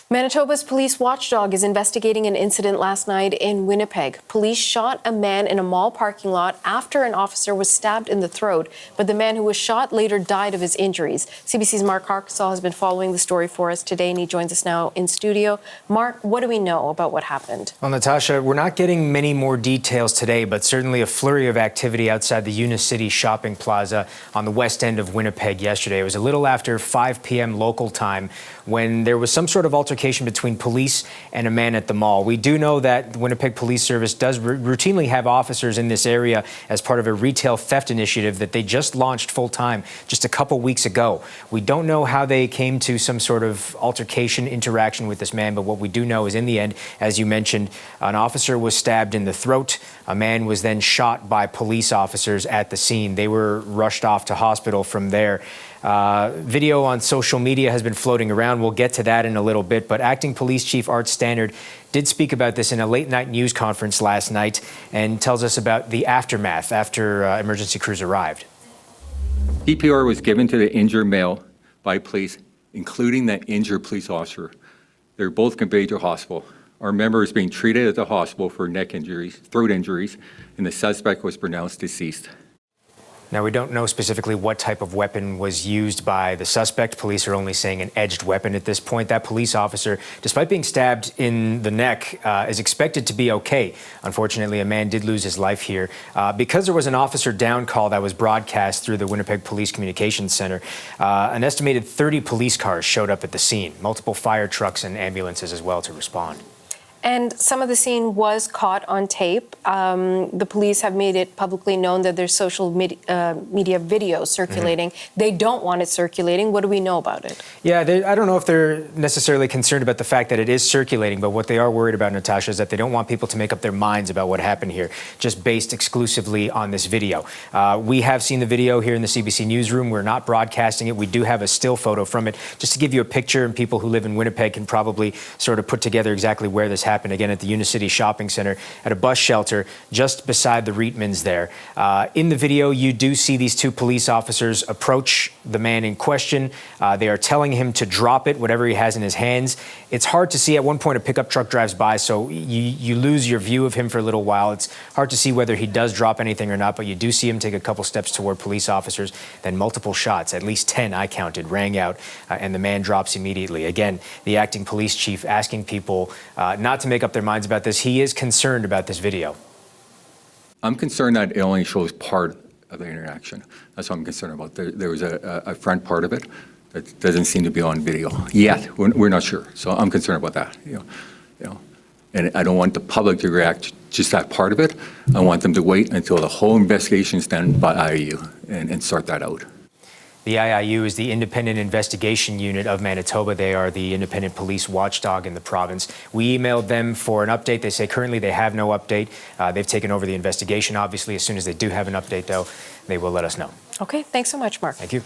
Manitoba's police watchdog is investigating an incident last night in Winnipeg. Police shot a man in a mall parking lot after an officer was stabbed in the throat, but the man who was shot later died of his injuries. CBC's Mark Harkesall has been following the story for us today, and he joins us now in studio. Mark, what do we know about what happened? Well, Natasha, we're not getting many more details today, but certainly a flurry of activity outside the Unicity shopping plaza on the west end of Winnipeg yesterday. It was a little after 5 p.m. local time when there was some sort of altercation between police and a man at the mall. We do know that the Winnipeg Police Service does routinely have officers in this area as part of a retail theft initiative that they just launched full-time just a couple weeks ago. We don't know how they came to some sort of altercation interaction with this man, but what we do know is in the end, as you mentioned, an officer was stabbed in the throat. A man was then shot by police officers at the scene. They were rushed off to hospital from there. Video on social media has been floating around. We'll get to that in a little bit, but Acting Police Chief Art Stannard did speak about this in a late-night news conference last night and tells us about the aftermath after emergency crews arrived. EPR was given to the injured male by police, including the injured police officer. They were both conveyed to hospital. Our member is being treated at the hospital for neck injuries, throat injuries, and the suspect was pronounced deceased. Now, we don't know specifically what type of weapon was used by the suspect. Police are only saying an edged weapon at this point. That police officer, despite being stabbed in the neck, is expected to be okay. Unfortunately, a man did lose his life here. Because there was an officer down call that was broadcast through the Winnipeg Police Communications Center, an estimated 30 police cars showed up at the scene, multiple fire trucks and ambulances as well to respond. And some of the scene was caught on tape. The police have made it publicly known that there's social media video circulating. They don't want it circulating. What do we know about it? Yeah, I don't know if they're necessarily concerned about the fact that it is circulating, but what they are worried about, Natasha, is that they don't want people to make up their minds about what happened here, just based exclusively on this video. We have seen the video here in the CBC newsroom. We're not broadcasting it. We do have a still photo from it, just to give you a picture, and people who live in Winnipeg can probably sort of put together exactly where this happened. Again, at the Unicity Shopping Center, at a bus shelter just beside the Reitmans there. In the video, you do see these two police officers approach the man in question. They are telling him to drop it, whatever he has in his hands. It's hard to see. At one point, a pickup truck drives by, so you lose your view of him for a little while. It's hard to see whether he does drop anything or not, but you do see him take a couple steps toward police officers. Then multiple shots, at least 10 I counted, rang out, and the man drops immediately. Again, the acting police chief asking people not to make up their minds about this. He is concerned about this video. I'm concerned that it only shows part of the interaction. That's what I'm concerned about. There was a front part of it that doesn't seem to be on video yet. We're not sure, so I'm concerned about that. You know, and I don't want the public to react just that part of it. I want them to wait until the whole investigation is done by IU and sort that out. The IIU is the Independent Investigation Unit of Manitoba. They are the independent police watchdog in the province. We emailed them for an update. They say currently they have no update. They've taken over the investigation, obviously. As soon as they do have an update, though, they will let us know. Okay, thanks so much, Mark. Thank you.